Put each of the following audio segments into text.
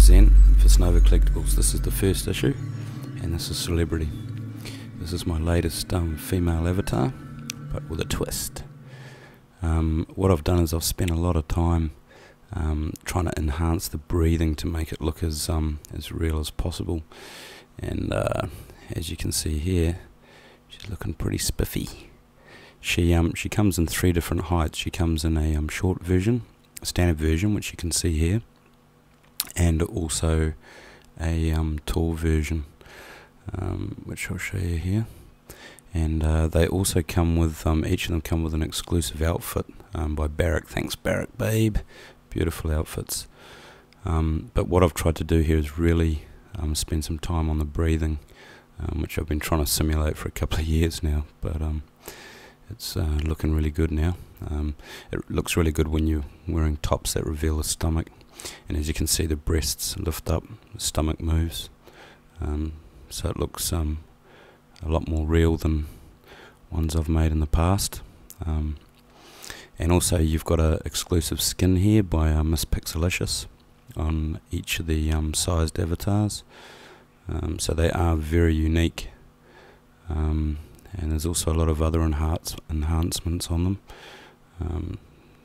present for Snova Collectibles. This is the first issue, and this is Celebrity. This is my latest female avatar, but with a twist. What I've done is I've spent a lot of time trying to enhance the breathing to make it look as real as possible. And as you can see here, she's looking pretty spiffy. She comes in 3 different heights. She comes in a short version, a standard version, which you can see here, and also a tall version, which I'll show you here. And they also come with, each of them come with an exclusive outfit by Barrack. Thanks Barrack, babe. Beautiful outfits. But what I've tried to do here is really spend some time on the breathing, which I've been trying to simulate for a couple of years now, but it's looking really good now. It looks really good when you're wearing tops that reveal the stomach, and as you can see, the breasts lift up, the stomach moves, so it looks a lot more real than ones I've made in the past. And also you've got a exclusive skin here by Miss Pixelicious on each of the sized avatars, so they are very unique. And there's also a lot of other enhancements on them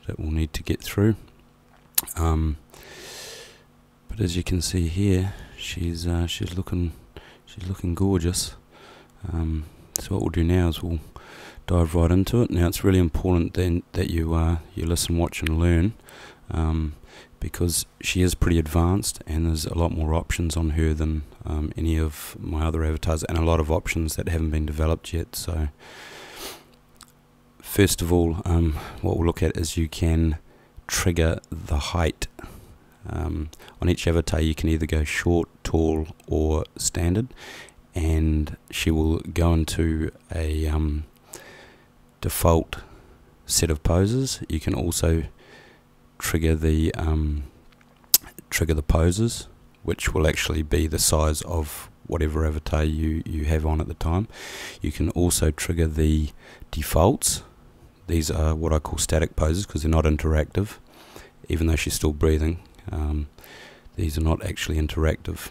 that we'll need to get through. But as you can see here, she's looking gorgeous. So what we'll do now is we'll dive right into it. Now it's really important then that you listen, watch, and learn, because she is pretty advanced, and there's a lot more options on her than any of my other avatars, and a lot of options that haven't been developed yet. So first of all, what we'll look at is you can trigger the height. On each avatar you can either go short, tall, or standard, and she will go into a default set of poses. You can also trigger the poses, which will actually be the size of whatever avatar you have on at the time. You can also trigger the defaults. These are what I call static poses because they're not interactive, even though she's still breathing. These are not actually interactive.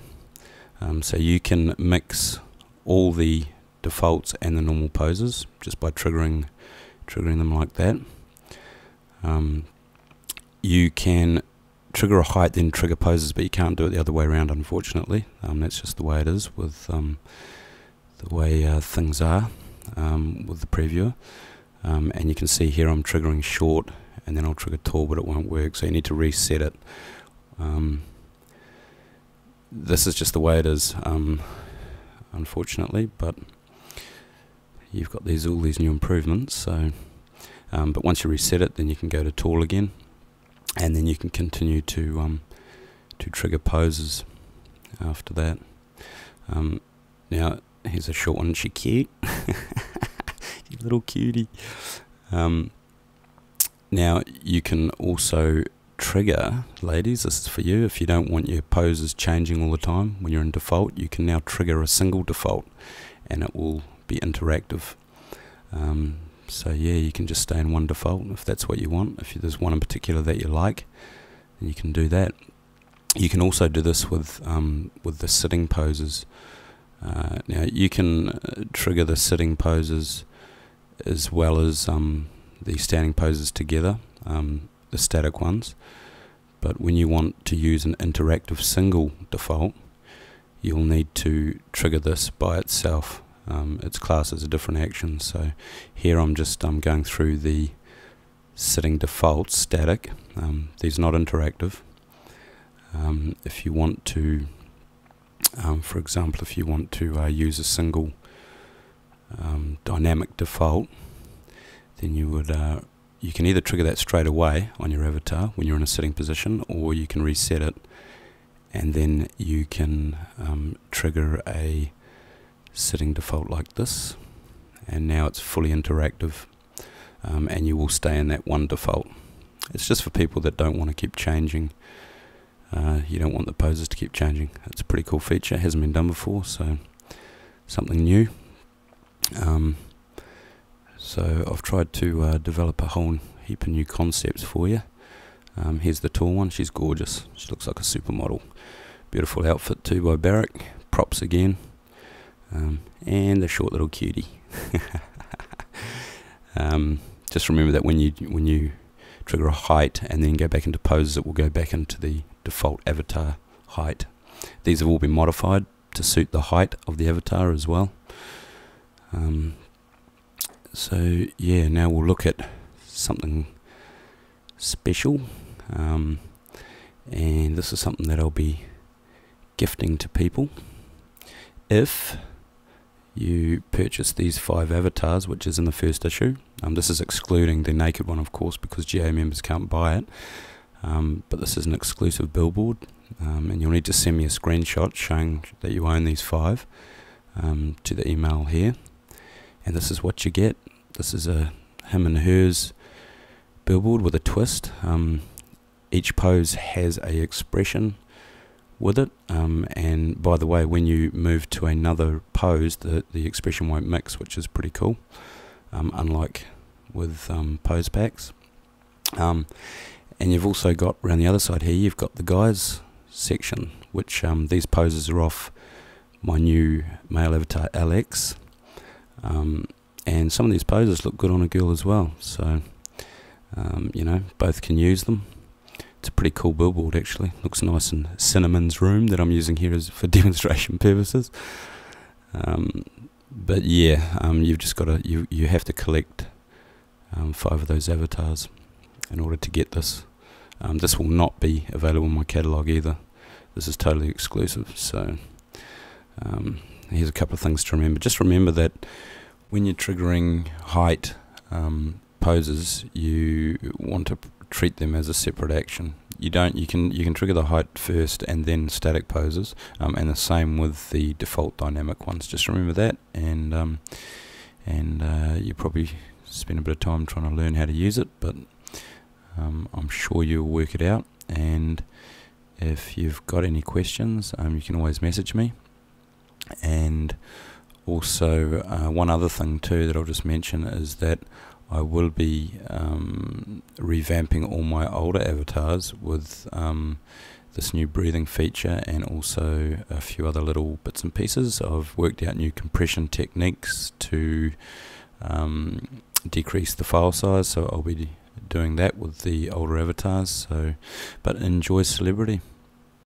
So you can mix all the defaults and the normal poses just by triggering them like that. You can trigger a height, then trigger poses, but you can't do it the other way around, unfortunately. That's just the way it is with the way things are with the previewer. And you can see here I'm triggering short, and then I'll trigger tall, but it won't work, so you need to reset it. This is just the way it is, unfortunately, but you've got all these new improvements. So but once you reset it, then you can go to tall again, and then you can continue to trigger poses after that. Now here's a short one. Isn't she cute? You little cutie. Now you can also trigger, ladies, this is for you, if you don't want your poses changing all the time when you're in default, you can now trigger a single default and it will be interactive. So yeah, you can just stay in one default if that's what you want. If there's one in particular that you like, then you can do that. You can also do this with the sitting poses. Now you can trigger the sitting poses as well as the standing poses together, the static ones, but when you want to use an interactive single default, you'll need to trigger this by itself. It's classed as a different action. So here I'm just going through the sitting defaults, static. These are not interactive. If you want to, for example, if you want to use a single dynamic default, then you would you can either trigger that straight away on your avatar when you're in a sitting position, or you can reset it, and then you can trigger a sitting default like this, and now it's fully interactive, and you will stay in that one default. It's just for people that don't want to keep changing. You don't want the poses to keep changing. It's a pretty cool feature. It hasn't been done before, so something new. So I've tried to develop a whole heap of new concepts for you. Here's the tall one. She's gorgeous. She looks like a supermodel. Beautiful outfit too by Barrack. Props again. And the short little cutie. Just remember that when you trigger a height and then go back into poses, it will go back into the default avatar height. These have all been modified to suit the height of the avatar as well. So yeah, now we'll look at something special, and this is something that I'll be gifting to people. If you purchase these 5 avatars, which is in the first issue, this is excluding the naked one, of course, because GA members can't buy it, but this is an exclusive billboard, and you'll need to send me a screenshot showing that you own these 5 to the email here, and this is what you get. This is a him and hers billboard with a twist. Each pose has a expression with it, and by the way, when you move to another pose, the expression won't mix, which is pretty cool, unlike with pose packs. And you've also got around the other side here, you've got the guys section, which these poses are off my new male avatar Alex, and some of these poses look good on a girl as well, so you know, both can use them. It's a pretty cool billboard actually. Looks nice in Cinnamon's room that I'm using here as for demonstration purposes. But yeah, you've just got to you have to collect 5 of those avatars in order to get this. This will not be available in my catalogue either. This is totally exclusive. So here's a couple of things to remember. Just remember that when you're triggering height poses, you want to treat them as a separate action. You can trigger the height first and then static poses, and the same with the default dynamic ones. Just remember that, and you probably spend a bit of time trying to learn how to use it, but I'm sure you'll work it out. And if you've got any questions, you can always message me. And also one other thing too that I'll just mention is that I will be revamping all my older avatars with this new breathing feature, and also a few other little bits and pieces. I've worked out new compression techniques to decrease the file size, so I'll be doing that with the older avatars. So, but enjoy Celebrity.